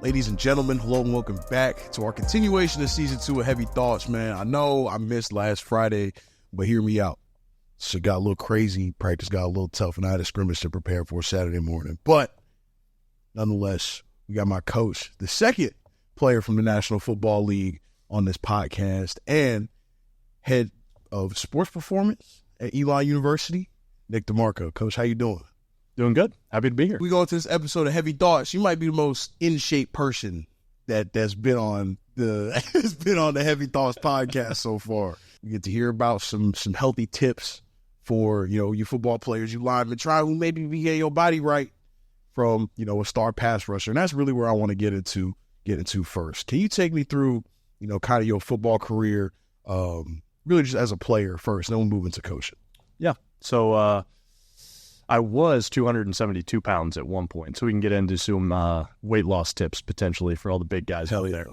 Ladies and gentlemen, hello and welcome back to our continuation of Season 2 of Heavy Thoughts, man. I know I missed last Friday, but hear me out. So it got a little crazy, practice got a little tough, and I had a scrimmage to prepare for Saturday morning. But nonetheless, we got my coach, the second player from the National Football League on this podcast, and head of sports performance at Elon University, Nick DiMarco. Coach, how you doing? Doing good. Happy to be here. We go into this episode of Heavy Thoughts. You might be the most in shape person that's been on the Heavy Thoughts podcast so far. You get to hear about some healthy tips for you football players, you linemen, try who maybe be getting your body right from a star pass rusher, and that's really where I want to get into first. Can you take me through kind of your football career, really just as a player first, and then we'll move into coaching? Yeah. So. I was 272 pounds at one point, so we can get into some weight loss tips potentially for all the big guys out there.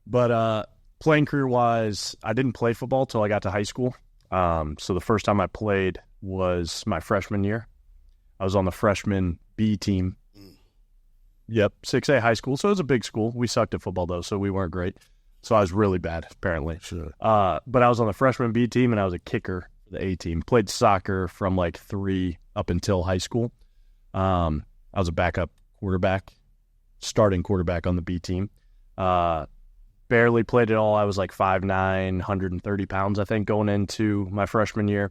But playing career-wise, I didn't play football till I got to high school. So the first time I played was my freshman year. I was on the freshman B team. Yep, 6A high school, so it was a big school. We sucked at football, though, so we weren't great. So I was really bad, apparently. Sure. But I was on the freshman B team, and I was a kicker for the A team. Played soccer from like 3 up until high school. I was a backup quarterback, starting quarterback on the B team. Barely played it all. I was like 5'9", 130 pounds, I think, going into my freshman year.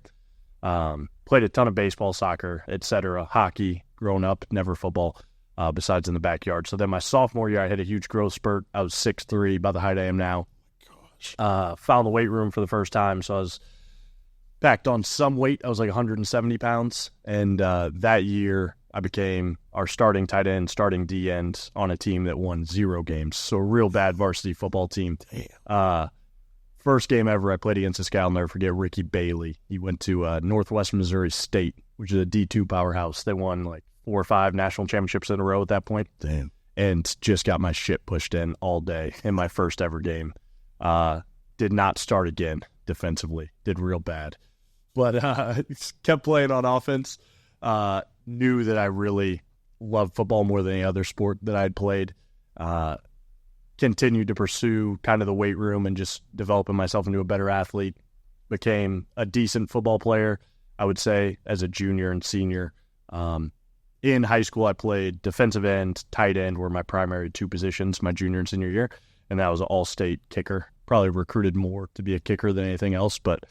Played a ton of baseball, soccer, etc., hockey, growing up, never football, besides in the backyard. So then my sophomore year, I hit a huge growth spurt. I was 6'3", about the height I am now. Found the weight room for the first time, so I was packed on some weight. I was like 170 pounds. And that year, I became our starting tight end, starting D end on a team that won 0 games. So a real bad varsity football team. First game ever I played against this guy, I'll never forget, Ricky Bailey. He went to Northwest Missouri State, which is a D2 powerhouse. They won like 4 or 5 national championships in a row at that point. Damn. And just got my shit pushed in all day in my first ever game. Did not start again defensively. Did real bad. But kept playing on offense. Knew that I really loved football more than any other sport that I'd played. Continued to pursue kind of the weight room and just developing myself into a better athlete. Became a decent football player, I would say, as a junior and senior. In high school, I played defensive end, tight end were my primary 2 positions my junior and senior year. And that was an all-state kicker. Probably recruited more to be a kicker than anything else, but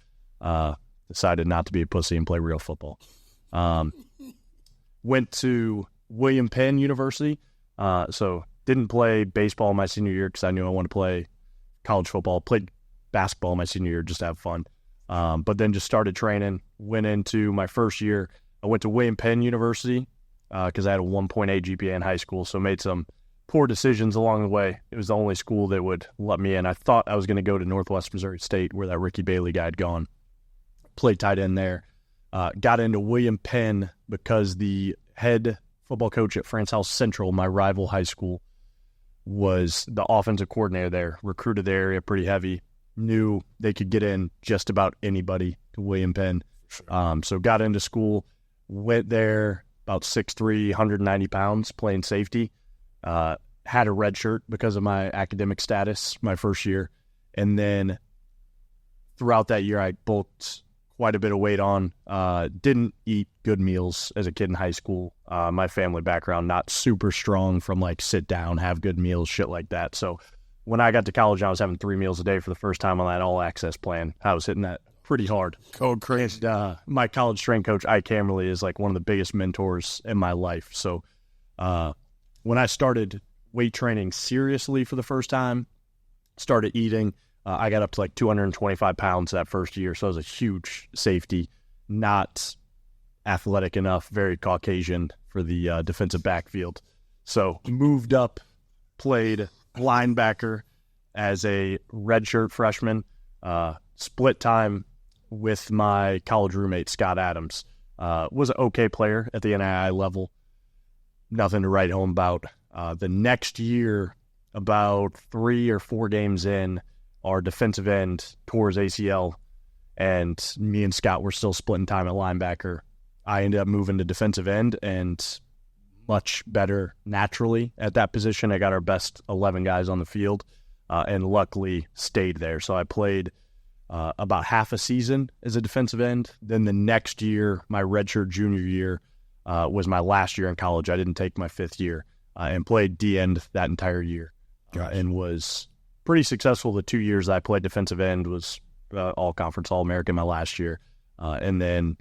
decided not to be a pussy and play real football. Went to William Penn University. So didn't play baseball my senior year because I knew I wanted to play college football. Played basketball my senior year just to have fun. But then just started training. Went into my first year. I went to William Penn University because I had a 1.8 GPA in high school. So made some poor decisions along the way. It was the only school that would let me in. I thought I was going to go to Northwest Missouri State where that Ricky Bailey guy had gone. Played tight end there. Got into William Penn because the head football coach at France House Central, my rival high school, was the offensive coordinator there. Recruited the area pretty heavy. Knew they could get in just about anybody to William Penn. So got into school. Went there about 6'3", 190 pounds, playing safety. Had a red shirt because of my academic status my first year. And then throughout that year, I bulked quite a bit of weight on. Didn't eat good meals as a kid in high school. My family background, not super strong from like sit down, have good meals, shit like that. So when I got to college, I was having 3 meals a day for the first time on that all access plan. I was hitting that pretty hard. Cold crazy. And, my college strength coach, Ike Hammerly, is like one of the biggest mentors in my life. So when I started weight training seriously for the first time, started eating, I got up to like 225 pounds that first year, so I was a huge safety, not athletic enough, very Caucasian for the defensive backfield. So moved up, played linebacker as a redshirt freshman, split time with my college roommate, Scott Adams. Was an okay player at the NAIA level, nothing to write home about. The next year, about 3 or 4 games in, our defensive end tore his ACL, and me and Scott were still splitting time at linebacker. I ended up moving to defensive end, and much better naturally at that position. I got our best 11 guys on the field, and luckily stayed there. So I played about half a season as a defensive end. Then the next year, my redshirt junior year, was my last year in college. I didn't take my 5th year, and played D-end that entire year, and was pretty successful. The 2 years I played defensive end was all-conference All-American my last year, and then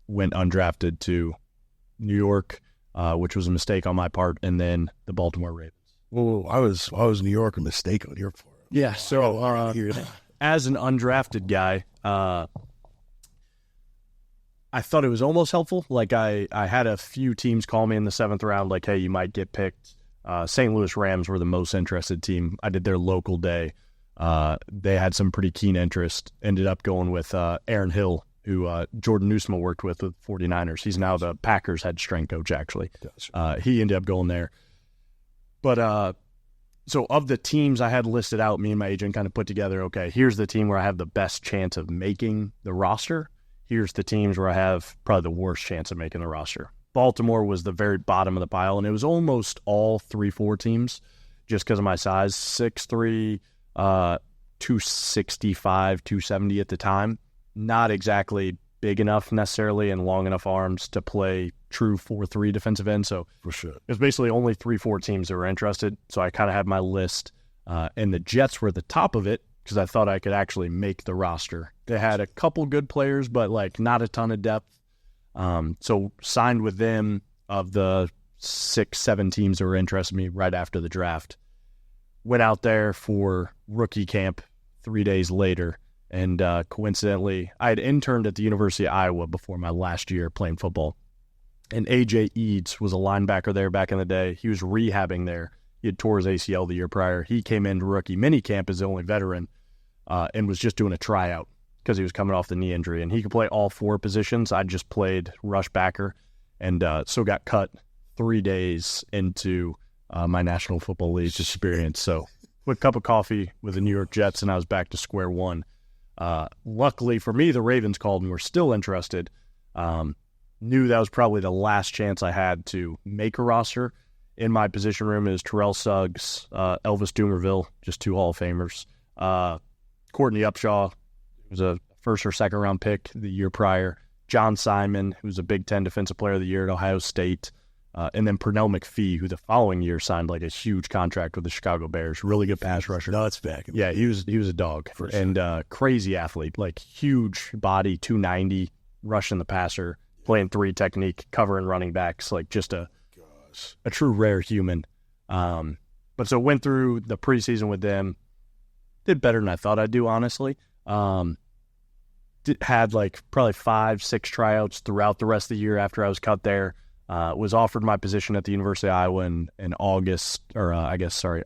went undrafted to New York, which was a mistake on my part, and then the Baltimore Ravens. Well, I was New York, a mistake on your part. Yeah, so as an undrafted guy, I thought it was almost helpful. Like I had a few teams call me in the 7th round, like, hey, you might get picked. St. Louis Rams were the most interested team. I did their local day. They had some pretty keen interest. Ended up going with Aaron Hill, who Jordan Newsome worked with 49ers. He's now the Packers head strength coach, actually. He ended up going there. But so of the teams I had listed out, me and my agent kind of put together, okay, here's the team where I have the best chance of making the roster. Here's the teams where I have probably the worst chance of making the roster. Baltimore was the very bottom of the pile, and it was almost all 3-4 teams just because of my size, 6'3", 265, 270 at the time. Not exactly big enough necessarily and long enough arms to play true 4-3 defensive end. So for sure, it was basically only 3-4 teams that were interested. So I kind of had my list, and the Jets were at the top of it because I thought I could actually make the roster. They had a couple good players, but like not a ton of depth. So signed with them. Of the 6-7 teams that were interested in me right after the draft. Went out there for rookie camp 3 days later, and coincidentally, I had interned at the University of Iowa before my last year playing football. And A.J. Eads was a linebacker there back in the day. He was rehabbing there. He had tore his ACL the year prior. He came into rookie minicamp as the only veteran, and was just doing a tryout because he was coming off the knee injury. And he could play all 4 positions. I just played rush backer, and so got cut 3 days into my National Football League experience. So quick cup of coffee with the New York Jets, and I was back to square one. Luckily for me, the Ravens called and were still interested. Knew that was probably the last chance I had to make a roster. In my position room is Terrell Suggs, Elvis Doomerville, just 2 Hall of Famers. Courtney Upshaw, who was a 1st or 2nd round pick the year prior. John Simon, who was a Big Ten Defensive Player of the Year at Ohio State. And then Pernell McPhee, who the following year signed like a huge contract with the Chicago Bears. Really good pass rusher. Nuts back. Yeah, he was a dog. For sure. And crazy athlete, like huge body, 290, rushing the passer, playing 3 technique, covering running backs, like just a true rare human. But so went through the preseason with them, did better than I thought I'd do, honestly. Had like probably 5-6 tryouts throughout the rest of the year after I was cut there. Was offered my position at the University of Iowa in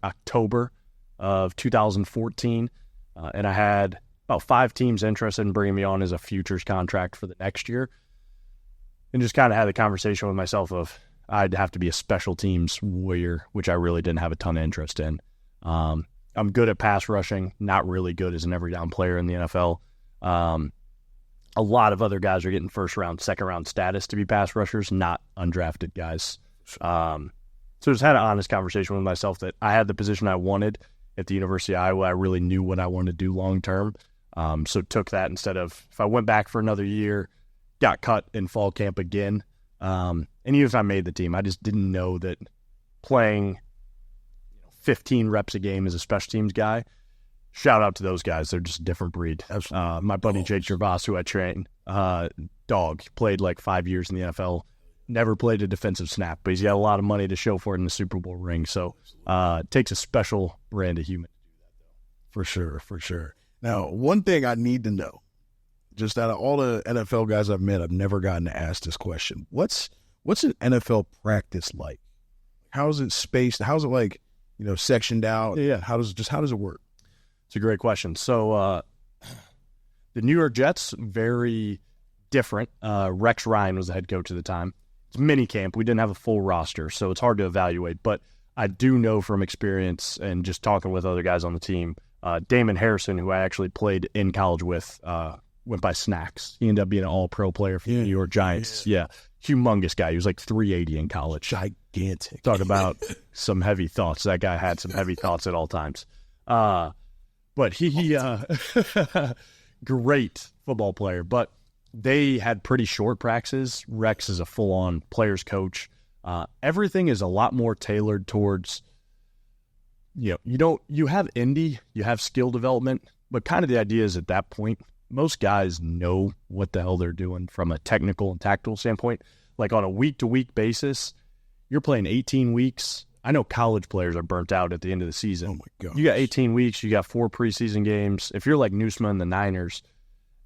October of 2014. And I had about 5 teams interested in bringing me on as a futures contract for the next year. And just kind of had a conversation with myself of I'd have to be a special teams warrior, which I really didn't have a ton of interest in. I'm good at pass rushing, not really good as an every down player in the NFL. A lot of other guys are getting 1st round, 2nd round status to be pass rushers, not undrafted guys. So just had an honest conversation with myself that I had the position I wanted at the University of Iowa. I really knew what I wanted to do long term. So took that instead of, if I went back for another year, got cut in fall camp again. And even if I made the team, I just didn't know that playing 15 reps a game as a special teams guy. Shout out to those guys. They're just a different breed. My buddy Jake Gervais, who I train, dog, played like 5 years in the NFL, never played a defensive snap, but he's got a lot of money to show for it in the Super Bowl ring. So it takes a special brand of human to do that, though. For sure, for sure. Now, one thing I need to know, just out of all the NFL guys I've met, I've never gotten to ask this question. What's an NFL practice like? How is it spaced? How's it like, sectioned out? Yeah. How does it work? It's a great question. So the New York Jets, very different. Rex Ryan was the head coach at the time. It's mini camp. We didn't have a full roster, so it's hard to evaluate. But I do know from experience and just talking with other guys on the team, Damon Harrison, who I actually played in college with, went by Snacks. He ended up being an all-pro player for the New York Giants. Yeah. humongous guy. He was like 380 in college. Gigantic. Talk about some heavy thoughts. That guy had some heavy thoughts at all times. But he great football player. But they had pretty short practices. Rex is a full-on players coach. Everything is a lot more tailored towards, you have indie, you have skill development, but kind of the idea is at that point, most guys know what the hell they're doing from a technical and tactical standpoint. Like on a week-to-week basis, you're playing 18 weeks. I know college players are burnt out at the end of the season. Oh, my God. You got 18 weeks. You got 4 preseason games. If you're like Newsman and the Niners,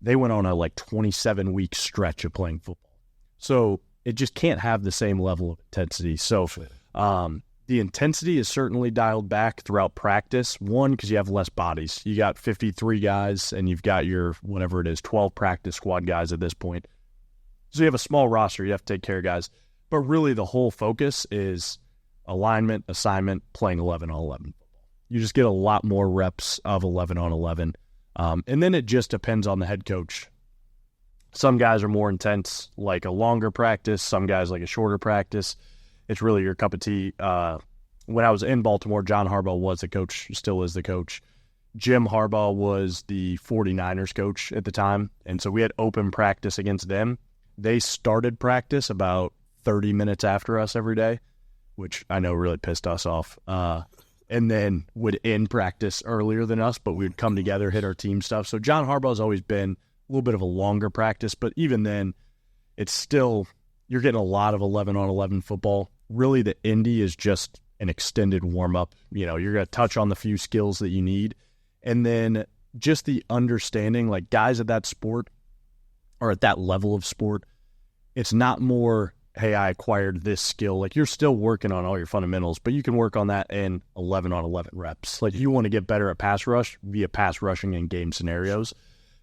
they went on a 27-week stretch of playing football. So it just can't have the same level of intensity. So the intensity is certainly dialed back throughout practice. One, because you have less bodies. You got 53 guys, and you've got your, whatever it is, 12 practice squad guys at this point. So you have a small roster. You have to take care of guys. But really the whole focus is alignment, assignment, playing 11 on 11 football. You just get a lot more reps of 11 on 11. And then it just depends on the head coach. Some guys are more intense, like a longer practice. Some guys like a shorter practice. It's really your cup of tea. When I was in Baltimore, John Harbaugh was the coach, still is the coach. Jim Harbaugh was the 49ers coach at the time, and so we had open practice against them. They started practice about 30 minutes after us every day, which I know really pissed us off, and then would end practice earlier than us, but we would come together, hit our team stuff. So John Harbaugh's always been a little bit of a longer practice, but even then, it's still, you're getting a lot of 11 on 11 football. Really, the Indy is just an extended warm-up. You're going to touch on the few skills that you need. And then just the understanding, like guys at that sport or at that level of sport, it's not more, hey, I acquired this skill. Like you're still working on all your fundamentals, but you can work on that in 11 on 11 reps. Like you want to get better at pass rush via pass rushing in game scenarios.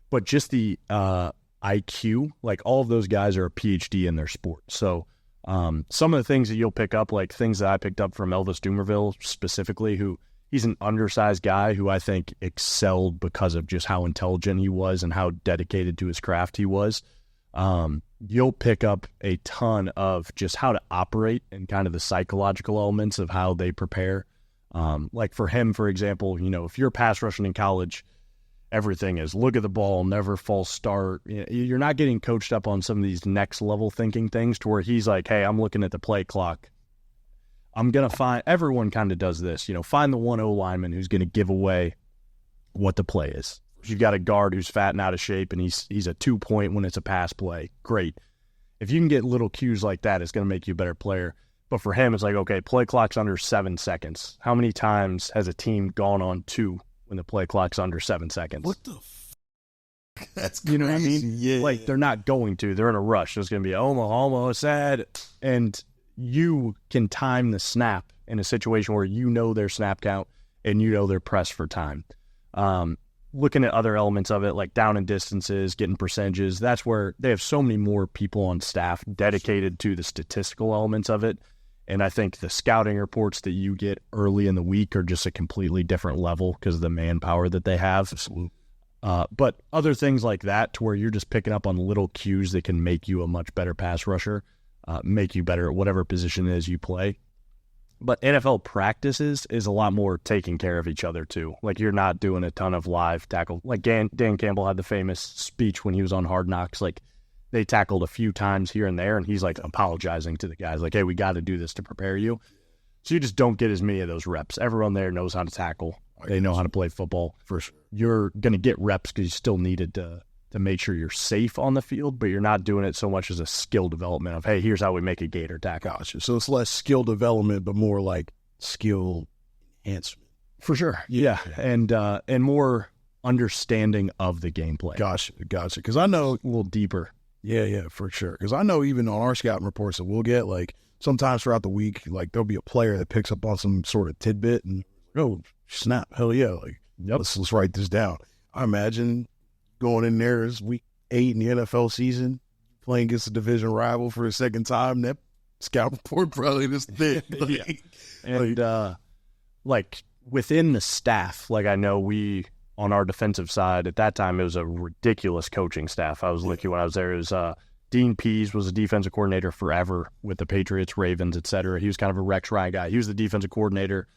But just the IQ, like all of those guys are a PhD in their sport. So some of the things that you'll pick up, like things that I picked up from Elvis Dumervil specifically, who he's an undersized guy who I think excelled because of just how intelligent he was and how dedicated to his craft he was. You'll pick up a ton of just how to operate and kind of the psychological elements of how they prepare. Like for him, for example, if you're pass rushing in college, everything is look at the ball, never false start. You're not getting coached up on some of these next level thinking things to where he's like, hey, I'm looking at the play clock. I'm going to find, everyone kind of does this, find the 1-0 lineman who's going to give away what the play is. You've got a guard who's fat and out of shape and he's a 2-point when it's a pass play. Great. If you can get little cues like that, it's going to make you a better player. But for him, it's like, okay, play clock's under 7 seconds. How many times has a team gone on 2 when the play clock's under 7 seconds? What the That's crazy. You know what I mean? Yeah. Like, they're not going to. They're in a rush. There's going to be almost sad. And you can time the snap in a situation where their snap count and they're pressed for time. Looking at other elements of it, like down and distances, getting percentages, that's where they have so many more people on staff dedicated to the statistical elements of it. And I think the scouting reports that you get early in the week are just a completely different level because of the manpower that they have. Absolutely. But other things like that to where you're just picking up on little cues that can make you a much better pass rusher, make you better at whatever position it is you play. But NFL practices is a lot more taking care of each other too. Like you're not doing a ton of live tackle. Like Dan Campbell had the famous speech when he was on Hard Knocks. Like they tackled a few times here and there, and he's like apologizing to the guys. Like, hey, we got to do this to prepare you. So you just don't get as many of those reps. Everyone there knows how to tackle. They know how to play football. For sure. You're going to get reps because you still needed to make sure you're safe on the field, but you're not doing it so much as a skill development of, hey, here's how we make a gator tackle. Gotcha. So it's less skill development, but more like skill enhancement. For sure. Yeah. And more understanding of the gameplay. Gotcha. Because I know a little deeper. Yeah, for sure. Because I know even on our scouting reports that we'll get, like sometimes throughout the week, like there'll be a player that picks up on some sort of tidbit and, oh, snap, hell yeah. Like, yep. Let's write this down. I imagine going in there is week 8 in the NFL season, playing against a division rival for a second time. That scout report probably this thick. Yeah. And like within the staff, like I know we on our defensive side at that time it was a ridiculous coaching staff. I was looking when I was there. It was Dean Pease was a defensive coordinator forever with the Patriots, Ravens, etc. He was kind of a Rex Ryan guy. He was the defensive coordinator.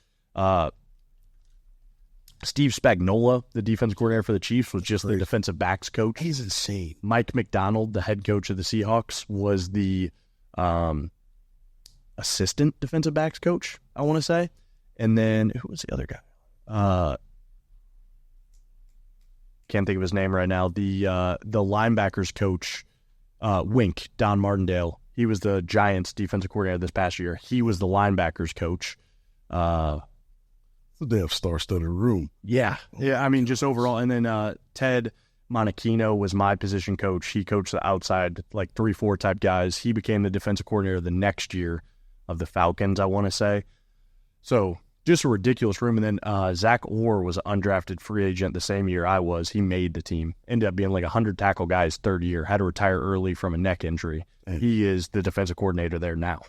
Steve Spagnuolo, the defensive coordinator for the Chiefs, was just the defensive backs coach. He's insane. Mike McDonald, the head coach of the Seahawks, was the assistant defensive backs coach, I want to say. And then, who was the other guy? Can't think of his name right now. The linebackers coach, Wink, Don Martindale. He was the Giants defensive coordinator this past year. He was the linebackers coach. It's a damn star-studded room. Yeah. I mean, just overall. And then Ted Monachino was my position coach. He coached the outside, like 3-4 type guys. He became the defensive coordinator the next year of the Falcons, I want to say. So just a ridiculous room. And then Zach Orr was an undrafted free agent the same year I was. He made the team. Ended up being like a 100-tackle guy his third year. Had to retire early from a neck injury. He is the defensive coordinator there now.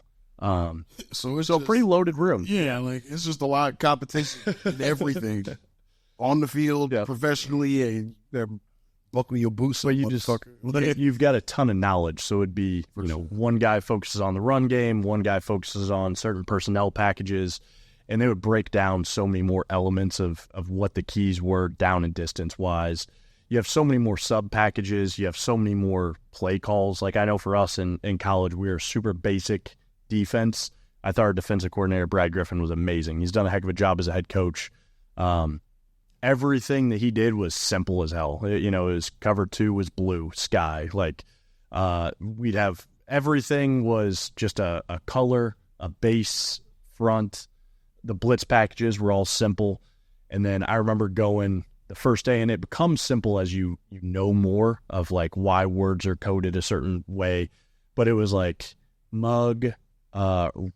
So it's a pretty loaded room. Yeah, like it's just a lot of competition in everything. On the field, professionally, and they're buckling your boots. So you've got a ton of knowledge. So it'd be, one guy focuses on the run game, one guy focuses on certain personnel packages, and they would break down so many more elements of what the keys were down and distance wise. You have so many more sub packages. You have so many more play calls. Like I know for us in college, we were super basic defense. I thought our defensive coordinator, Brad Griffin, was amazing. He's done a heck of a job as a head coach. Everything that he did was simple as hell. His cover 2 was blue sky. Like we'd have everything was just a color, a base, front. The blitz packages were all simple. And then I remember going the first day, and it becomes simple as you know more of like why words are coded a certain way. But it was like mug,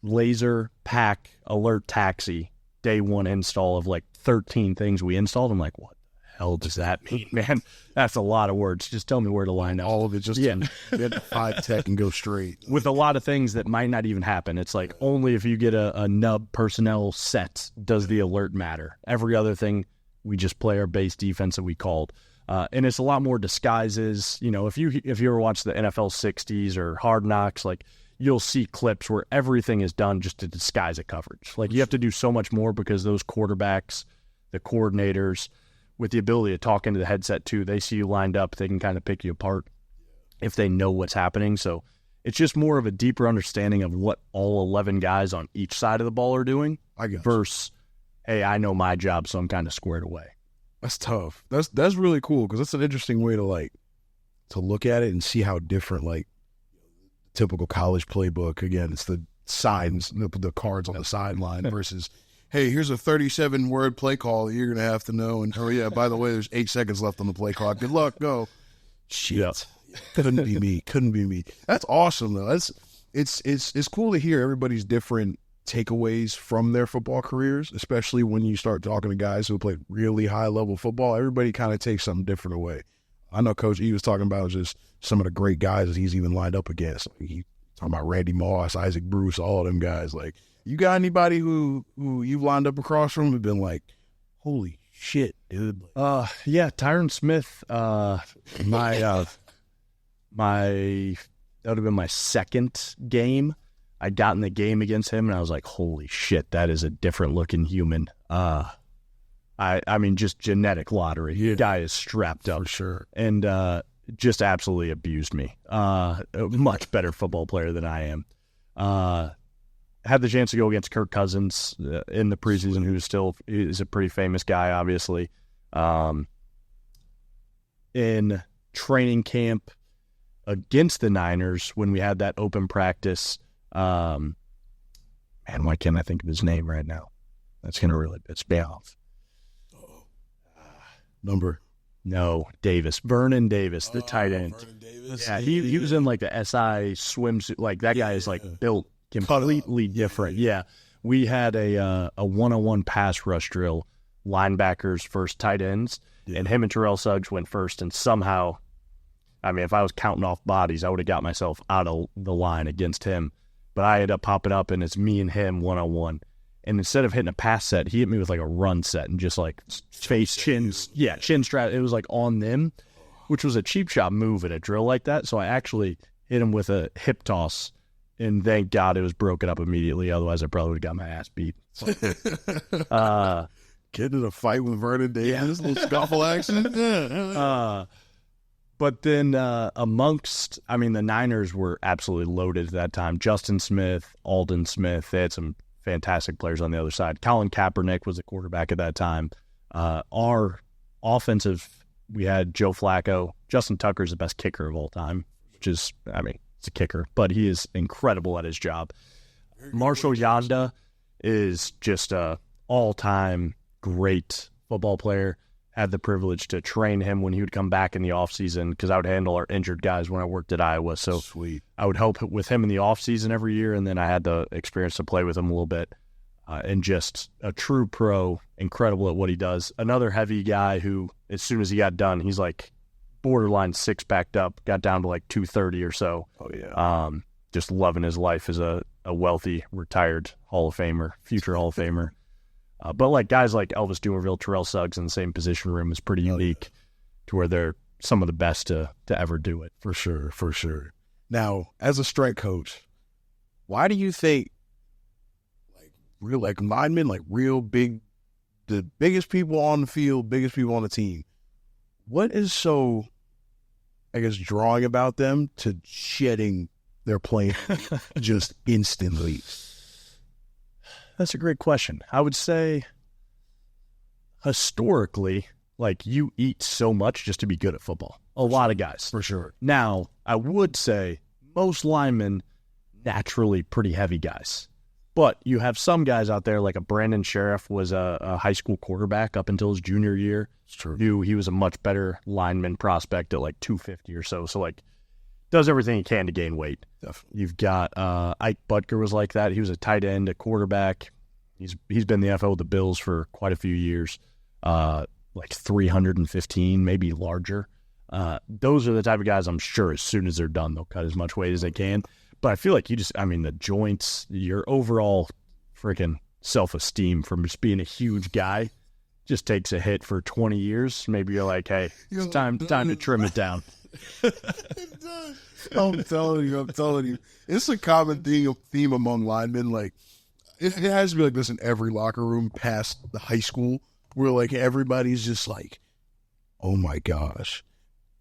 laser, pack, alert, taxi, day 1 install of like 13 things we installed. I'm like, what the hell does that mean, man? That's a lot of words. Just tell me where to line up. All of it just to get 5 tech and go straight. With a lot of things that might not even happen. It's like only if you get a nub personnel set does the alert matter. Every other thing, we just play our base defense that we called. And it's a lot more disguises. If you ever watch the NFL 60s or Hard Knocks, like you'll see clips where everything is done just to disguise a coverage. Like you have to do so much more because those quarterbacks, the coordinators, with the ability to talk into the headset too, they see you lined up, they can kind of pick you apart if they know what's happening. So it's just more of a deeper understanding of what all 11 guys on each side of the ball are doing versus, hey, I know my job, so I'm kind of squared away. That's tough. That's really cool because that's an interesting way to look at it and see how different typical college playbook. Again, it's the signs, the cards on the sideline versus, hey, here's a 37-word play call that you're going to have to know. And, oh, yeah, by the way, there's 8 seconds left on the play clock. Good luck. Go. Shit. Yeah. Couldn't be me. That's awesome, though. It's cool to hear everybody's different takeaways from their football careers, especially when you start talking to guys who played really high-level football. Everybody kind of takes something different away. I know Coach E was talking about just some of the great guys that he's even lined up against. He talking about Randy Moss, Isaac Bruce, all of them guys. Like, you got anybody who you've lined up across from and been like, holy shit, dude? Yeah, Tyron Smith. That would have been my second game. I got in the game against him, and I was like, holy shit, that is a different looking human. I mean, just genetic lottery. The guy is strapped up. For sure. And just absolutely abused me. A much better football player than I am. Had the chance to go against Kirk Cousins in the preseason, who is a pretty famous guy, obviously. In training camp against the Niners, when we had that open practice, man, why can't I think of his name right now? That's going to really piss me off. Number? No, Davis. Vernon Davis, the tight end. Vernon Davis? Yeah, he was in like the SI swimsuit. Like that guy is like built completely different. Yeah. We had a one-on-one pass rush drill, linebackers first, tight ends, and him and Terrell Suggs went first, and somehow, I mean, if I was counting off bodies, I would have got myself out of the line against him. But I ended up popping up, and it's me and him one-on-one. And instead of hitting a pass set, he hit me with like a run set and just like face, chin strap. It was like on them, which was a cheap shot move at a drill like that. So I actually hit him with a hip toss, and thank God it was broken up immediately. Otherwise, I probably would have got my ass beat. Get in a fight with Vernon Davis, little scuffle action. But then amongst, I mean, the Niners were absolutely loaded at that time. Justin Smith, Aldon Smith, they had some fantastic players on the other side. Colin Kaepernick was the quarterback at that time. Our offensive, we had Joe Flacco. Justin Tucker's the best kicker of all time, which is, I mean, it's a kicker, but he is incredible at his job. Marshall Yanda is just a all-time great football player. Had the privilege to train him when he would come back in the offseason because I would handle our injured guys when I worked at Iowa. So sweet. I would help with him in the offseason every year, and then I had the experience to play with him a little bit. And just a true pro, incredible at what he does. Another heavy guy who, as soon as he got done, he's like borderline six-packed up, got down to like 230 or so. Oh, yeah. Just loving his life as a wealthy, retired Hall of Famer, future Hall of Famer. But like guys like Elvis Dumervil, Terrell Suggs in the same position room is pretty unique to where they're some of the best to ever do it. For sure, for sure. Now, as a strength coach, why do you think real linemen, real big, the biggest people on the field, biggest people on the team, what is so, I guess, drawing about them to shedding their playing just instantly? That's a great question. I would say historically, you eat so much just to be good at football. A lot of guys. For sure. Now, I would say most linemen naturally pretty heavy guys. But you have some guys out there, like a Brandon Sheriff was a high school quarterback up until his junior year. It's true. He was a much better lineman prospect at 250 or so. So does everything he can to gain weight. Definitely. You've got Ike Butker was like that. He was a tight end, a quarterback. He's been in the NFL with the Bills for quite a few years, 315, maybe larger. Those are the type of guys I'm sure as soon as they're done, they'll cut as much weight as they can. But I feel like the joints, your overall freaking self-esteem from just being a huge guy just takes a hit for 20 years. Maybe you're like, hey, it's time to trim it down. It does. I'm telling you. It's a common theme among linemen. It has to be like this in every locker room past the high school where everybody's just like, oh my gosh,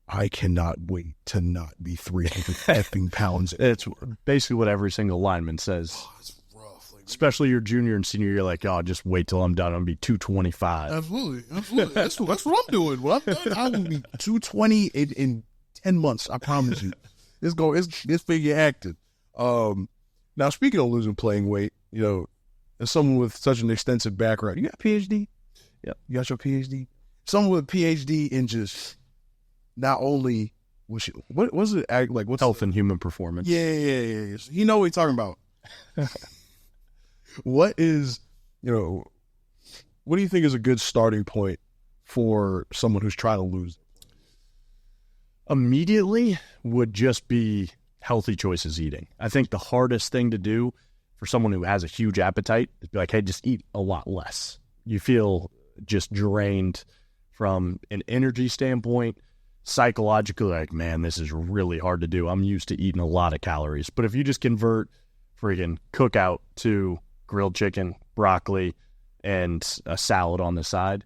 I cannot wait to not be 300 effing pounds. It's basically what every single lineman says. Oh, it's rough. Especially your junior and senior year, just wait till I'm done. I'm going to be 225. Absolutely. That's what I'm doing. When I'm done, I will be 220 in 10 months. I promise you. It's figure acting. Now, speaking of losing playing weight, as someone with such an extensive background, you got a PhD? Yep. You got your PhD? Someone with a PhD in just not only what was it what's health and human performance? Yeah. You know what he's talking about. What is, what do you think is a good starting point for someone who's trying to lose? Immediately would just be healthy choices eating. I think the hardest thing to do for someone who has a huge appetite is be like, hey, just eat a lot less. You feel just drained from an energy standpoint, psychologically, man, this is really hard to do. I'm used to eating a lot of calories. But if you just convert freaking cookout to grilled chicken, broccoli, and a salad on the side,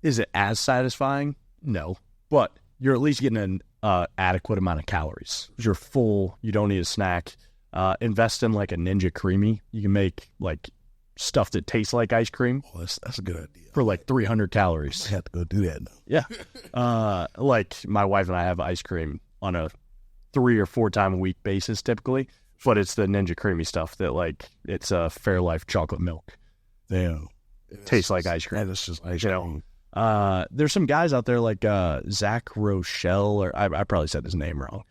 is it as satisfying? No. But you're at least getting an adequate amount of calories. You're full. You don't need a snack. Invest in a Ninja Creamy. You can make stuff that tastes like ice cream. Oh, that's a good idea. For 300 calories. I have to go do that now. Yeah. My wife and I have ice cream on a 3 or 4 time a week basis typically, but it's the Ninja Creamy stuff that it's a Fairlife chocolate milk. Damn. Tastes like ice cream. That is just ice cream. There's some guys out there like Zach Rochelle, or I probably said his name wrong.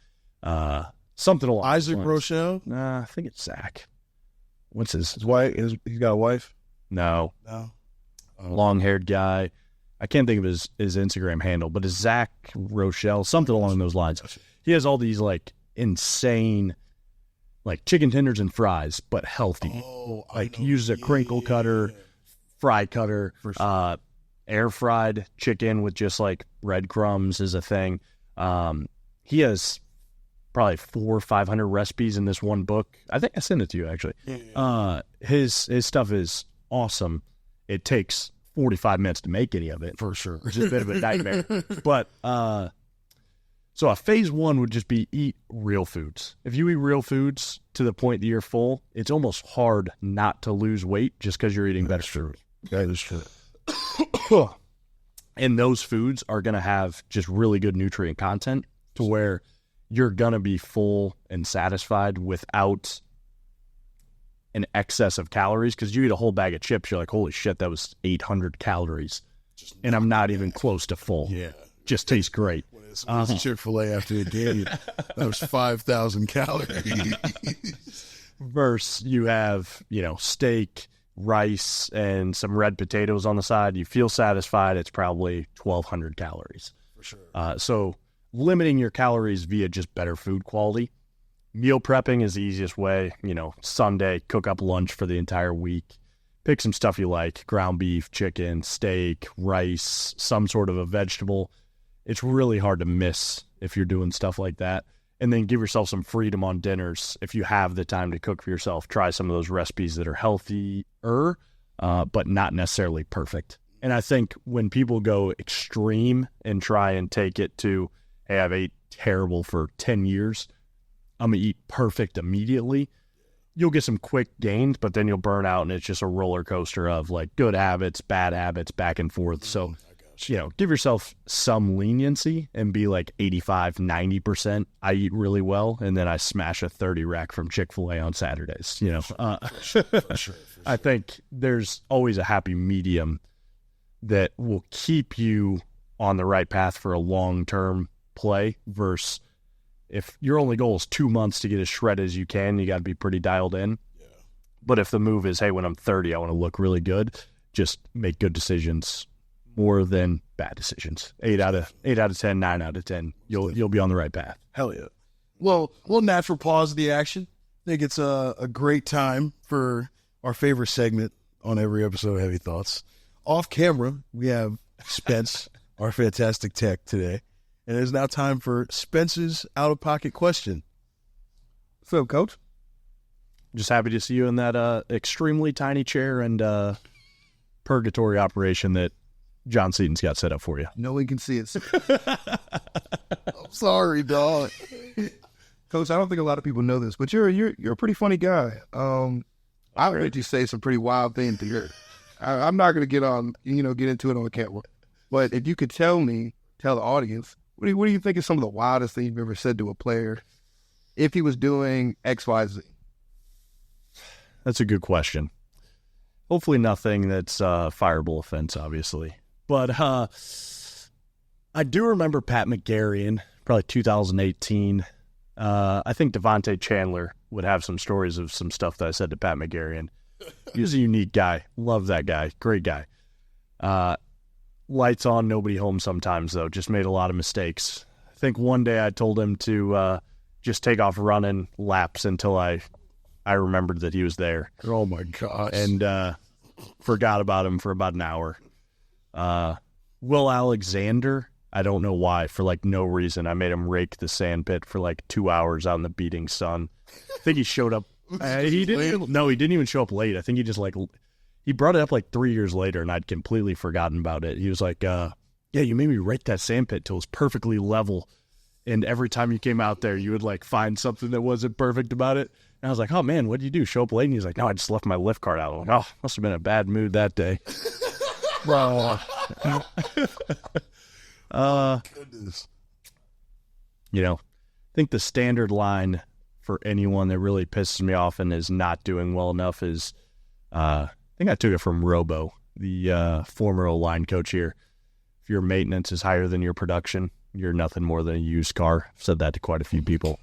Something along Isaac Rochelle? Nah, I think it's Zach. What's his wife? He's got a wife? No. No. Long-haired guy. I can't think of his Instagram handle, but it's Zach Rochelle, something along those lines. He has all these insane chicken tenders and fries, but healthy. Oh, he uses a crinkle cutter, fry cutter, air fried chicken with just breadcrumbs is a thing. He has probably 400 or 500 recipes in this one book. I think I sent it to you, actually. His stuff is awesome. It takes 45 minutes to make any of it. For sure. Which is a bit of a nightmare. But so a phase one would just be eat real foods. If you eat real foods to the point that you're full, it's almost hard not to lose weight just because you're eating better food. That is true. And those foods are going to have just really good nutrient content to where you're going to be full and satisfied without an excess of calories. Because you eat a whole bag of chips, you're like, holy shit, that was 800 calories. And I'm not even close to full. Yeah. Just tastes great. It's Chick-fil-A after a game. That was 5,000 calories. Versus you have, steak, rice, and some red potatoes on the side. You feel satisfied. It's probably 1,200 calories. For sure. So limiting your calories via just better food quality. Meal prepping is the easiest way. Sunday, cook up lunch for the entire week. Pick some stuff you like, ground beef, chicken, steak, rice, some sort of a vegetable. It's really hard to miss if you're doing stuff like that. And then give yourself some freedom on dinners. If you have the time to cook for yourself, try some of those recipes that are healthier, but not necessarily perfect. And I think when people go extreme and try and take it to, hey, I've ate terrible for 10 years, I'm going to eat perfect immediately, you'll get some quick gains, but then you'll burn out, and it's just a roller coaster of like good habits, bad habits, back and forth. So, give yourself some leniency and be like 85, 90%. I eat really well, and then I smash a 30 rack from Chick-fil-A on Saturdays. For sure. I think there's always a happy medium that will keep you on the right path for a long-term play versus if your only goal is 2 months to get as shredded as you can, you got to be pretty dialed in. Yeah. But if the move is, hey, when I'm 30, I want to look really good, just make good decisions more than bad decisions. 8 out of 10, 9 out of 10, you'll be on the right path. Hell yeah. Well, we'll natural pause the action. I think it's a great time for our favorite segment on every episode of Heavy Thoughts. Off camera, we have Spence, our fantastic tech today. And it is now time for Spence's out-of-pocket question. What's up, Coach? Just happy to see you in that extremely tiny chair and purgatory operation that John Seaton's got set up for you. No one can see it. I'm sorry, dog. Coach, I don't think a lot of people know this, but you're a pretty funny guy. I heard you say some pretty wild things here. I'm not going to get into it on the camera. But if you could tell the audience, what do you think is some of the wildest things you've ever said to a player if he was doing X, Y, Z? That's a good question. Hopefully nothing that's fireable offense, obviously. But I do remember Pat McGarrian, probably 2018. I think Devontae Chandler would have some stories of some stuff that I said to Pat McGarrian. He was a unique guy. Love that guy. Great guy. Lights on, nobody home sometimes, though. Just made a lot of mistakes. I think one day I told him to just take off running laps until I remembered that he was there. Oh, my gosh. And forgot about him for about an hour. Will Alexander, I don't know why, for like no reason. I made him rake the sand pit for like 2 hours out in the beating sun. I think he showed up. He didn't even show up late. I think he just he brought it up like 3 years later, and I'd completely forgotten about it. He was like, yeah, you made me rake that sand pit till it was perfectly level. And every time you came out there, you would like find something that wasn't perfect about it. And I was like, oh man, what did you do? Show up late? And he's like, no, I just left my lift cart out. I'm like, oh, must have been a bad mood that day. Bro. Goodness. I think the standard line for anyone that really pisses me off and is not doing well enough is, I think I took it from Robo, the former O-line coach here. If your maintenance is higher than your production, you're nothing more than a used car. I've said that to quite a few people.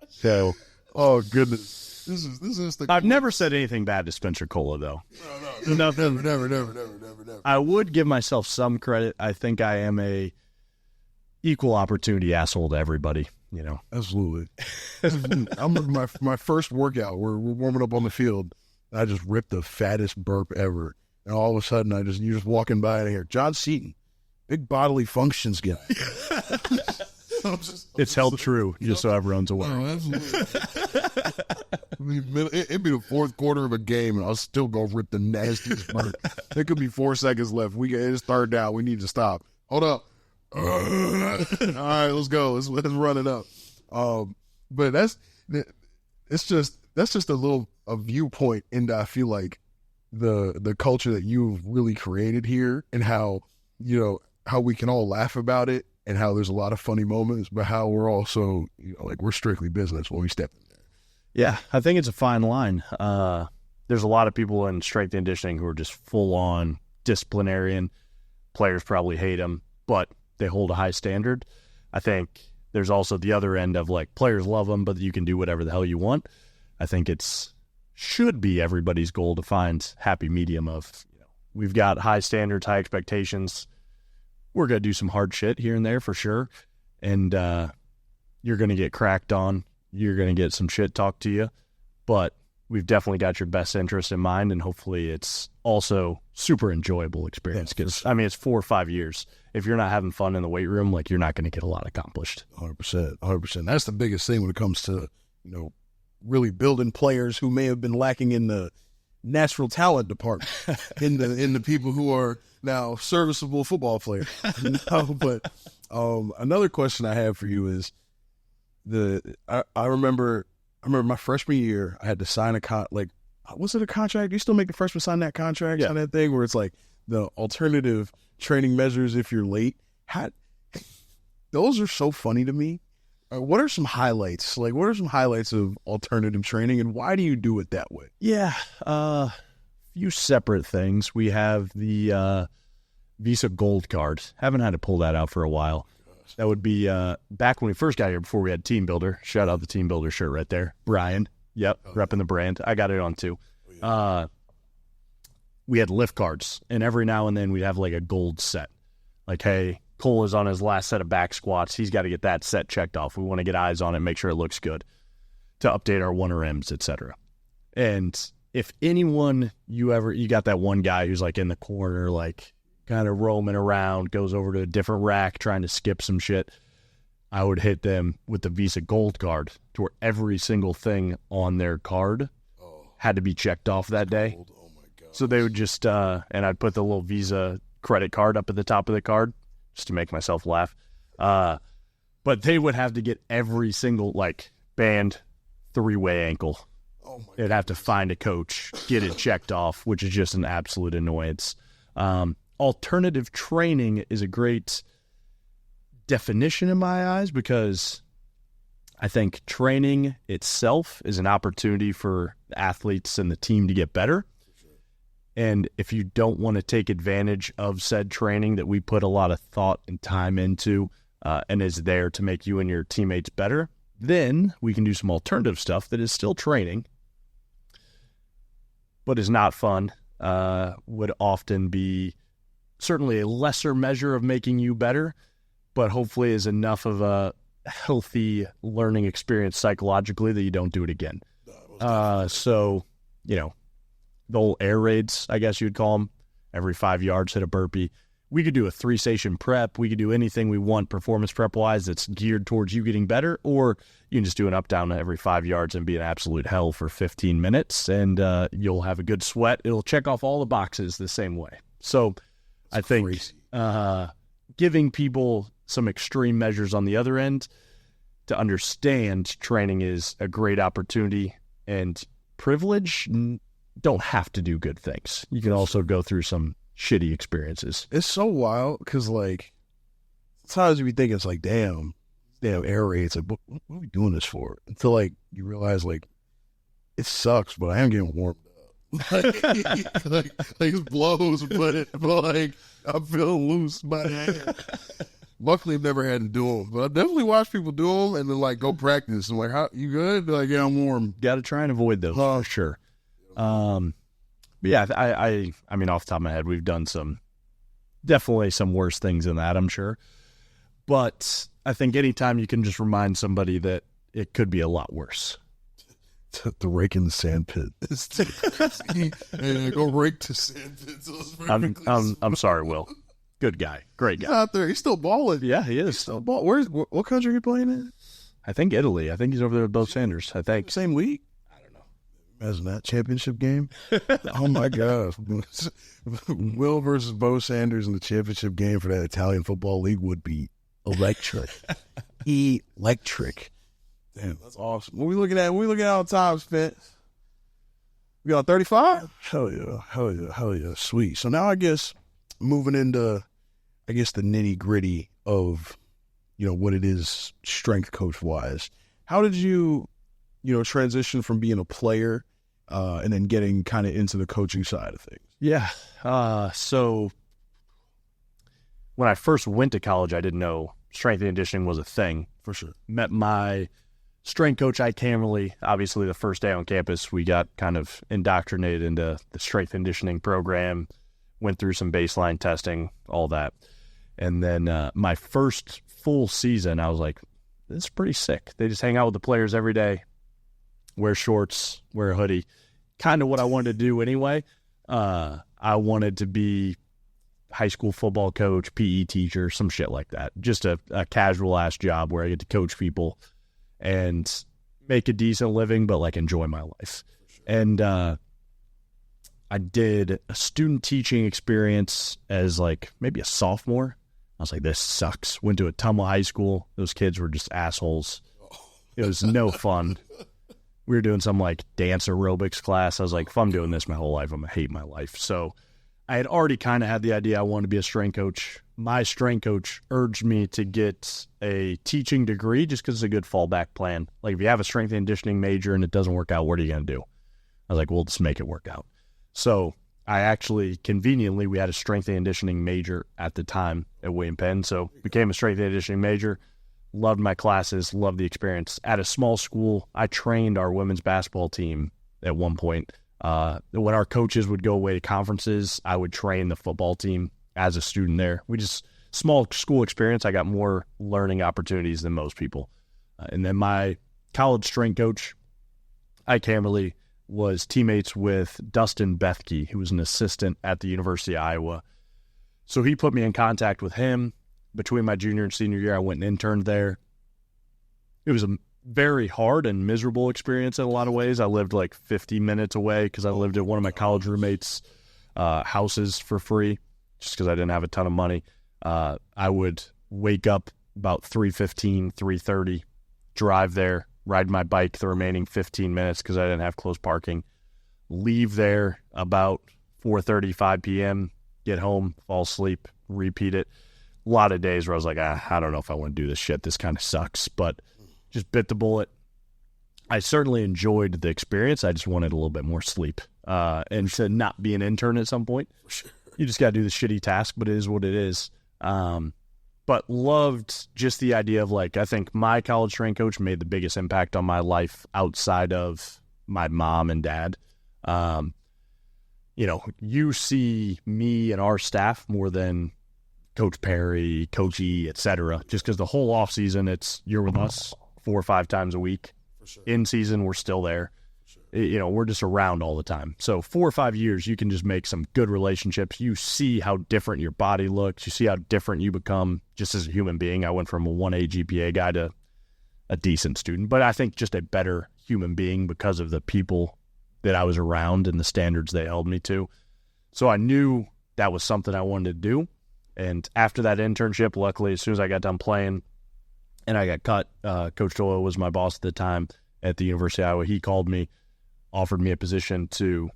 So, oh goodness, this is the. I've never said anything bad to Spencer Cola, though. No, never. I would give myself some credit. I think I am a equal opportunity asshole to everybody. Absolutely. I'm my first workout. We're warming up on the field. I just ripped the fattest burp ever, and all of a sudden, you're just walking by and I hear John Seaton, big bodily functions guy. It's held true, just so everyone's aware. Oh, absolutely. It'd be the fourth quarter of a game, and I'll still go rip the nastiest burn. There could be 4 seconds left. It's third down. We need to stop. Hold up. All right, let's go. Let's run it up. But that's just a viewpoint into, I feel like, the culture that you've really created here, and how we can all laugh about it, and how there's a lot of funny moments, but how we're also, like, we're strictly business when we step in there. Yeah, I think it's a fine line. There's a lot of people in strength and conditioning who are just full-on disciplinarian. Players probably hate them, but they hold a high standard. I think there's also the other end of, like, players love them, but you can do whatever the hell you want. I think should be everybody's goal to find happy medium of, we've got high standards, high expectations. We're going to do some hard shit here and there for sure. And you're going to get cracked on. You're going to get some shit talked to you. But we've definitely got your best interest in mind, and hopefully it's also super enjoyable experience. Because, it's 4 or 5 years. If you're not having fun in the weight room, like, you're not going to get a lot accomplished. 100%. That's the biggest thing when it comes to, really building players who may have been lacking in the natural talent department, in the people who are now serviceable football players. But another question I have for you is, I remember my freshman year, I had to sign was it a contract? You still make the freshman sign that contract on that thing where it's like the alternative training measures if you're late? Those are so funny to me. What are some highlights? Like, what are some highlights of alternative training, and why do you do it that way? Yeah, a few separate things. We have the Visa Gold card. Haven't had to pull that out for a while. That would be back when we first got here, before we had Team Builder. Shout out the Team Builder shirt right there. Brian. Yep, repping the brand. I got it on too. We had lift cards, and every now and then we'd have like a gold set. Like, hey, Cole is on his last set of back squats. He's got to get that set checked off. We want to get eyes on it, make sure it looks good, to update our 1RMs, etc. And if anyone, you got that one guy who's like in the corner, like kind of roaming around, goes over to a different rack trying to skip some shit, I would hit them with the Visa Gold card, to where every single thing on their card had to be checked off that day. Oh my God. So they would just, and I'd put the little Visa credit card up at the top of the card, just to make myself laugh. But they would have to get every single, like, band, 3-way ankle. Oh my They'd have to find a coach, get it checked off, which is just an absolute annoyance. Alternative training is a great definition in my eyes, because I think training itself is an opportunity for the athletes and the team to get better. And if you don't want to take advantage of said training that we put a lot of thought and time into, and is there to make you and your teammates better, then we can do some alternative stuff that is still training, but is not fun, would often be certainly a lesser measure of making you better, but hopefully is enough of a healthy learning experience psychologically that you don't do it again. So, the old air raids, I guess you'd call them, every 5 yards, hit a burpee. We could do a 3-station prep. We could do anything we want performance prep-wise that's geared towards you getting better, or you can just do an up-down every 5 yards and be an absolute hell for 15 minutes, and you'll have a good sweat. It'll check off all the boxes the same way. So I think giving people some extreme measures on the other end to understand training is a great opportunity, and privilege. Don't have to do good things. You can also go through some shitty experiences. It's so wild, because, like, sometimes you be thinking, it's like, damn air raids. Like, what are we doing this for? Until, like, you realize, like, it sucks, but I am getting warmed up. like it blows, but like, I'm feeling loose by the hand. Luckily, I've never had to do them, but I definitely watch people do them and then, like, go practice. I'm like, how, you good? They're like, yeah, I'm warm. Got to try and avoid those for sure. But yeah, I mean, off the top of my head, we've done definitely some worse things than that, I'm sure. But I think anytime you can just remind somebody that it could be a lot worse. The rake in the sand pit. Hey, go rake the sand pit. I'm sorry, Will. Good guy. Great He's guy. out there. He's still balling. Yeah, he is. Still ball. What country are you playing in? I think Italy. I think he's over there with Bo Sanders. I think. Same week? I don't know. Imagine that championship game. Oh, my gosh. Will versus Bo Sanders in the championship game for that Italian football league would be electric. Electric. Damn, that's awesome. What we looking at? We looking at all time, Spence. We got 35? Hell yeah. Sweet. So now I guess moving into, the nitty gritty of, what it is strength coach wise. How did you, transition from being a player and then getting kind of into the coaching side of things? Yeah. So when I first went to college, I didn't know strength and conditioning was a thing. For sure. Met my strength coach, Ike Hammerly. Obviously, the first day on campus, we got kind of indoctrinated into the strength and conditioning program, went through some baseline testing, all that. And then my first full season, I was like, this is pretty sick. They just hang out with the players every day, wear shorts, wear a hoodie. Kind of what I wanted to do anyway. I wanted to be high school football coach, PE teacher, some shit like that. Just a casual-ass job where I get to coach people and make a decent living, but, enjoy my life. And I did a student teaching experience as, maybe a sophomore. I was like, this sucks. Went to Ottumwa High School. Those kids were just assholes. It was no fun. We were doing some, dance aerobics class. I was like, if I'm doing this my whole life, I'm going to hate my life. So I had already kind of had the idea I wanted to be a strength coach. My strength coach urged me to get a teaching degree just because it's a good fallback plan. If you have a strength and conditioning major and it doesn't work out, what are you going to do? I was like, well, just make it work out. So I actually, conveniently, we had a strength and conditioning major at the time at William Penn. So became a strength and conditioning major. Loved my classes, loved the experience. At a small school, I trained our women's basketball team at one point. When our coaches would go away to conferences, I would train the football team as a student there. Small school experience, I got more learning opportunities than most people. And then my college strength coach, Ike Hammerly, was teammates with Dustin Bethke, who was an assistant at the University of Iowa. So he put me in contact with him. Between my junior and senior year, I went and interned there. It was a very hard and miserable experience in a lot of ways. I lived 50 minutes away because I lived at one of my college roommates' houses for free just because I didn't have a ton of money. I would wake up about 3:15, 3:30, drive there, ride my bike the remaining 15 minutes because I didn't have close parking, leave there about 4:30, 5 p.m., get home, fall asleep, repeat it. A lot of days where I was like, I don't know if I want to do this shit. This kind of sucks, but just bit the bullet. I certainly enjoyed the experience. I just wanted a little bit more sleep and to not be an intern at some point. You just got to do the shitty task, but it is what it is. But loved just the idea of I think my college strength coach made the biggest impact on my life outside of my mom and dad. You see me and our staff more than Coach Perry, Coach E, etc. Just because the whole off season, you're with us 4 or 5 times a week. For sure. In season, we're still there. For sure. We're just around all the time. So 4 or 5 years, you can just make some good relationships. You see how different your body looks. You see how different you become just as a human being. I went from a 1A GPA guy to a decent student, but I think just a better human being because of the people that I was around and the standards they held me to. So I knew that was something I wanted to do. And after that internship, luckily, as soon as I got done playing and I got cut, Coach Doyle was my boss at the time at the University of Iowa. He called me, offered me a position to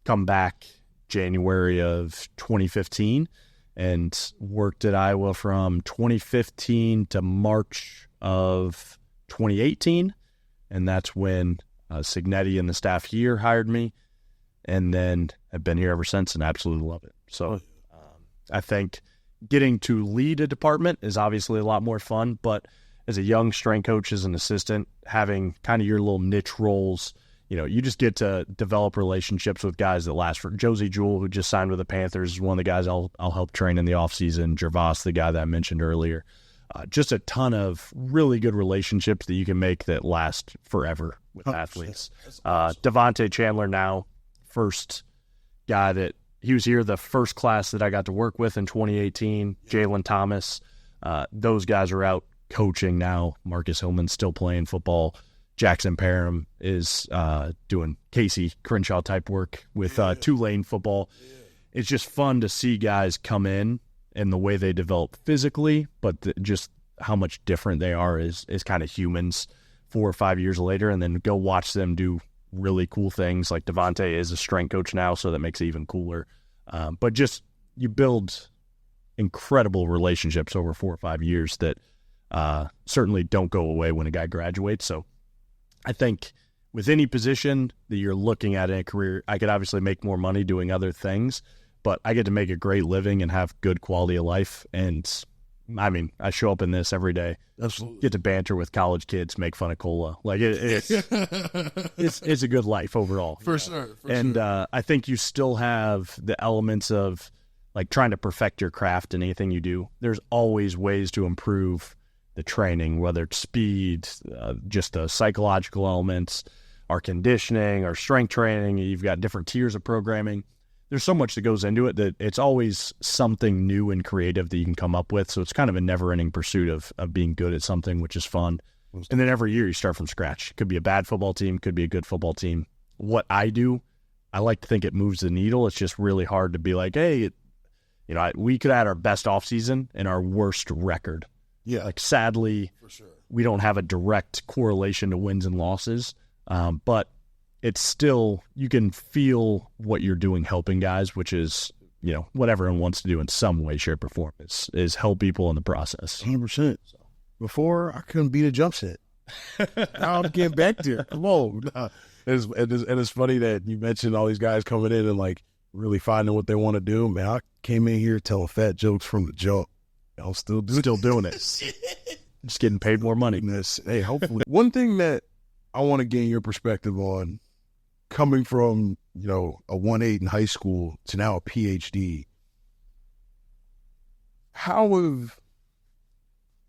come back January of 2015 and worked at Iowa from 2015 to March of 2018. And that's when Signetti and the staff here hired me. And then I've been here ever since and absolutely love it. So I think getting to lead a department is obviously a lot more fun, but as a young strength coach, as an assistant, having kind of your little niche roles, you just get to develop relationships with guys that last. For Josie Jewell, who just signed with the Panthers, is one of the guys I'll help train in the offseason. Gervais, the guy that I mentioned earlier. Just a ton of really good relationships that you can make that last forever with athletes. Awesome. Devontae Chandler now, first guy that he was here the first class that I got to work with in 2018. Jalen Thomas, those guys are out coaching now. Marcus Hillman's still playing football. Jackson Parham is doing Casey Crenshaw type work with Tulane football. It's just fun to see guys come in and the way they develop physically, but just how much different they are is kind of humans 4 or 5 years later, and then go watch them do really cool things. Like Devontae is a strength coach now, so that makes it even cooler. But just you build incredible relationships over 4 or 5 years that certainly don't go away when a guy graduates. So I think with any position that you're looking at in a career, I could obviously make more money doing other things, but I get to make a great living and have good quality of life. And I mean, I show up in this every day. Absolutely. Get to banter with college kids, make fun of cola. Like it's a good life overall. For sure. I think you still have the elements of like trying to perfect your craft in anything you do. There's always ways to improve the training, whether it's speed, just the psychological elements, our conditioning, our strength training. You've got different tiers of programming. There's so much that goes into it that it's always something new and creative that you can come up with. So it's kind of a never-ending pursuit of being good at something, which is fun. And then every year you start from scratch. Could be a bad football team, could be a good football team. What I do, I like to think it moves the needle. It's just really hard to be like, hey, we could have had our best offseason and our worst record. Yeah. Like, sadly, For sure. we don't have a direct correlation to wins and losses, but it's still, you can feel what you're doing helping guys, which is, what everyone wants to do in some way, shape, or form is help people in the process. 100%. Before, I couldn't beat a jump set. Now I'm getting back there. Come on. It's funny that you mentioned all these guys coming in and, like, really finding what they want to do. Man, I came in here telling fat jokes from the jump. I'm still doing it. Just getting paid more money. Hey, hopefully. One thing that I want to gain your perspective on, coming from, a 1.8 in high school to now a PhD, how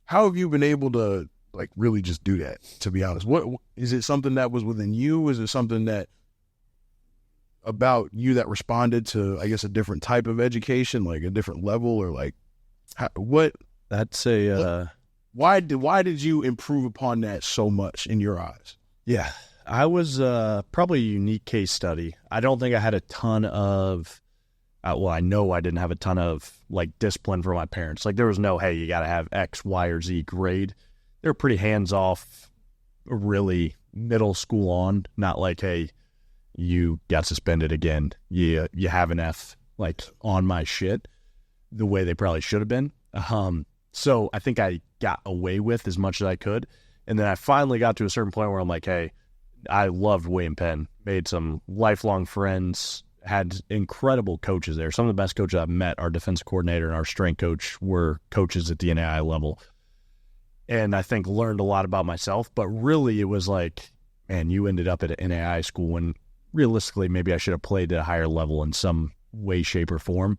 have you been able to, like, really just do that, to be honest? What is it, something that was within you? Is it something that about you that responded to, I guess, a different type of education, like a different level, or like why did you improve upon that so much in your eyes? Yeah, I was probably a unique case study. I don't think I had a ton of, I know I didn't have a ton of, like, discipline from my parents. Like, there was no, hey, you got to have X, Y, or Z grade. They were pretty hands-off, really middle school on, not like, hey, you got suspended again. You have an F, like, on my shit, the way they probably should have been. So I think I got away with as much as I could. And then I finally got to a certain point where I'm like, hey, I loved William Penn, made some lifelong friends, had incredible coaches there. Some of the best coaches I've met, our defensive coordinator and our strength coach, were coaches at the NAI level. And I think learned a lot about myself. But really it was like, man, you ended up at an NAI school when realistically maybe I should have played at a higher level in some way, shape, or form.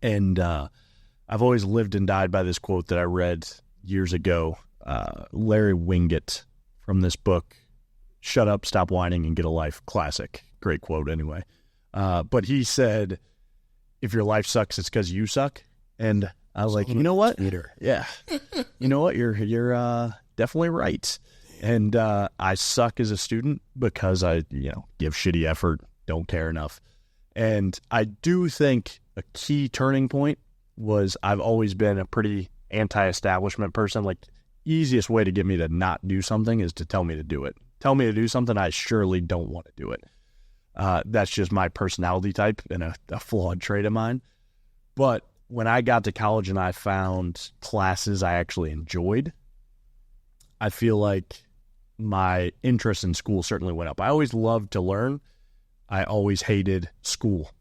And I've always lived and died by this quote that I read years ago. Larry Winget from this book, Shut Up, Stop Whining, and Get a Life. Classic. Great quote anyway. But he said, if your life sucks, it's because you suck. And I was like, you know what? Yeah. You know what? You're definitely right. And I suck as a student because I, give shitty effort, don't care enough. And I do think a key turning point was I've always been a pretty anti-establishment person. Like, easiest way to get me to not do something is to tell me to do it. Tell me to do something, I surely don't want to do it. That's just my personality type and a flawed trait of mine. But when I got to college and I found classes I actually enjoyed, I feel like my interest in school certainly went up. I always loved to learn. I always hated school.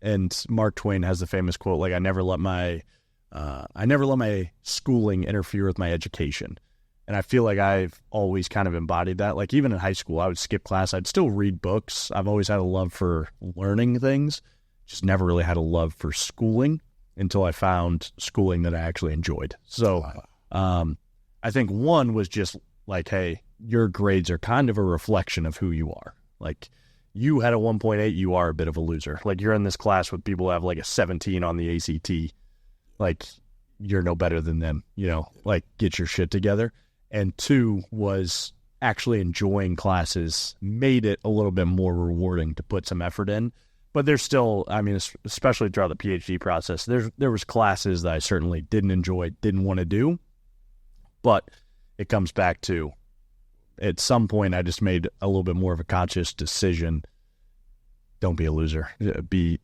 And Mark Twain has the famous quote, like, I never let my schooling interfere with my education. And I feel like I've always kind of embodied that. Like, even in high school, I would skip class. I'd still read books. I've always had a love for learning things, just never really had a love for schooling until I found schooling that I actually enjoyed. So I think one was just like, hey, your grades are kind of a reflection of who you are. Like, you had a 1.8, you are a bit of a loser. Like, you're in this class with people who have like a 17 on the ACT. Like, you're no better than them, like, get your shit together. And 2 was actually enjoying classes made it a little bit more rewarding to put some effort in. But there's still, I mean, especially throughout the PhD process, there was classes that I certainly didn't enjoy, didn't want to do. But it comes back to, at some point, I just made a little bit more of a conscious decision. Don't be a loser. Be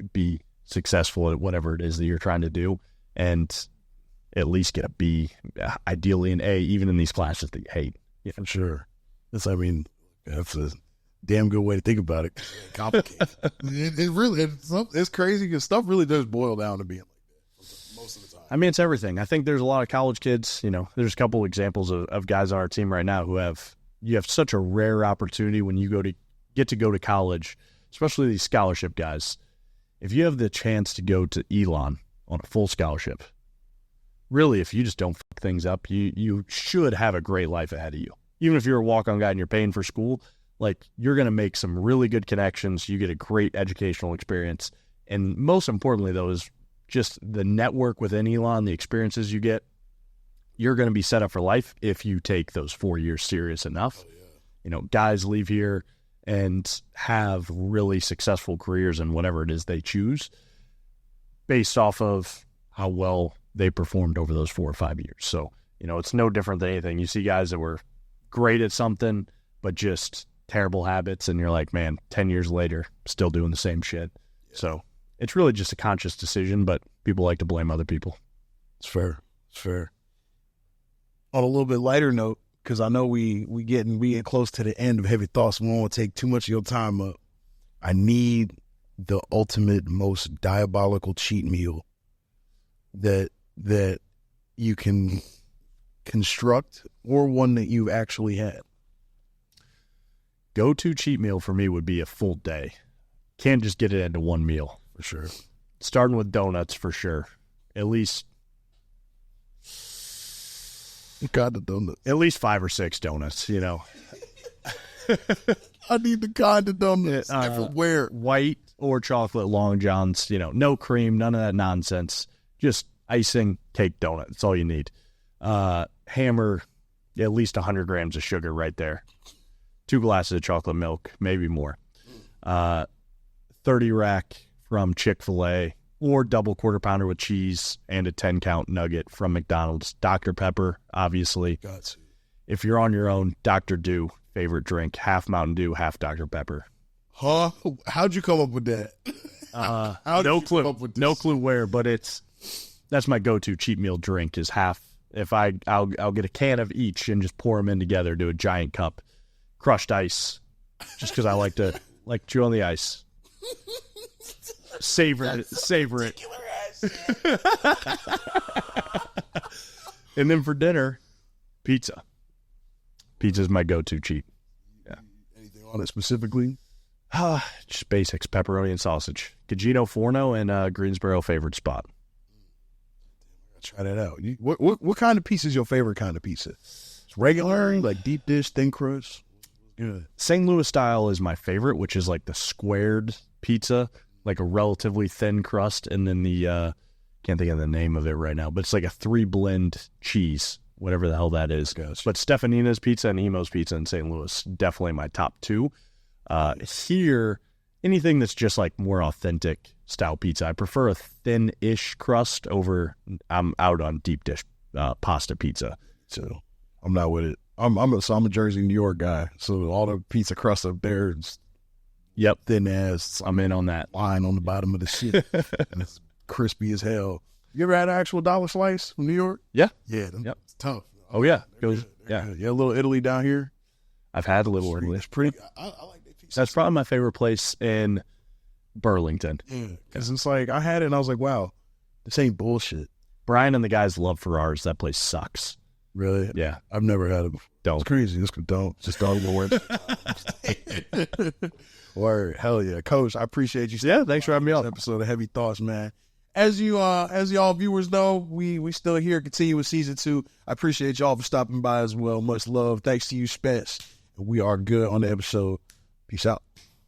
successful at whatever it is that you're trying to do, and at least get a B, ideally an A, even in these classes that you hate. Yeah, for sure. That's a damn good way to think about it. Complicated. it really, it's crazy because stuff really does boil down to being like that most of the time. I mean, it's everything. I think there's a lot of college kids, there's a couple examples of guys on our team right now who you have such a rare opportunity when you get to go to college, especially these scholarship guys. If you have the chance to go to Elon on a full scholarship, really, if you just don't fuck things up, you should have a great life ahead of you. Even if you're a walk-on guy and you're paying for school, like, you're going to make some really good connections. You get a great educational experience. And most importantly, though, is just the network within Elon, the experiences you get. You're going to be set up for life if you take those 4 years serious enough. Oh, yeah. Guys leave here and have really successful careers in whatever it is they choose based off of how well they performed over those 4 or 5 years. So, it's no different than anything. You see guys that were great at something, but just terrible habits, and you're like, man, 10 years later, still doing the same shit. Yeah. So it's really just a conscious decision, but people like to blame other people. It's fair. It's fair. On a little bit lighter note, because I know we getting close to the end of Heavy Thoughts. We won't take too much of your time up. I need the ultimate, most diabolical cheat meal that you can construct, or one that you've actually had. Go-to cheat meal for me would be a full day. Can't just get it into one meal. For sure. Starting with donuts, for sure. At least... God, the donuts. At least 5 or 6 donuts, I need the kind of donuts. Everywhere. White or chocolate Long Johns, no cream, none of that nonsense. Just icing, cake, donut. That's all you need. Hammer at least 100 grams of sugar right there. 2 glasses of chocolate milk, maybe more. 30 rack from Chick-fil-A, or double quarter pounder with cheese and a 10-count nugget from McDonald's. Dr. Pepper, obviously. Gotcha. If you're on your own, Dr. Dew, favorite drink. Half Mountain Dew, half Dr. Pepper. Huh? How'd you come up with that? No clue. No clue where, but that's my go-to cheat meal drink is half. I'll get a can of each and just pour them in together to a giant cup. Crushed ice, just because I like to chew on the ice. Savor it. And then for dinner, pizza. Pizza's my go-to cheat. Yeah. Anything on it specifically? Just basics: pepperoni and sausage. Cugino Forno and Greensboro favorite spot. Try that out. What kind of pizza is your favorite kind of pizza? It's regular, like deep dish, thin crust. Good. St. Louis style is my favorite, which is like the squared pizza, like a relatively thin crust, and then the can't think of the name of it right now, but it's like a 3-blend cheese, whatever the hell that is. Gotcha. But Stefanina's Pizza and Emo's Pizza in St. Louis, definitely my top 2. Here, anything that's just like more authentic style pizza. I prefer a thin-ish crust over. I'm out on deep dish pasta pizza. So I'm not with it. I'm a Jersey, New York guy. So all the pizza crust up there is thin as. I'm in on that. Line on the bottom of the shit. And it's crispy as hell. You ever had an actual dollar slice from New York? Yeah. Yeah. It's tough. Oh, yeah. Yeah, a little Italy down here. I've had a little Italy. It's pretty. I like that pizza. That's probably my favorite place in Burlington. Yeah, because it's like, I had it and I was like, wow, this ain't bullshit. Brian and the guys love Ferraris. That place sucks. Really? Yeah. I've never had it before. Don't. It's crazy. Just don't go work. Word. Hell yeah. Coach, I appreciate you. Yeah, thanks for having me on. Episode of Heavy Thoughts, man. As y'all viewers know, we still here, continue with season 2. I appreciate y'all for stopping by as well. Much love. Thanks to you, Spence. We are good on the episode. Peace out.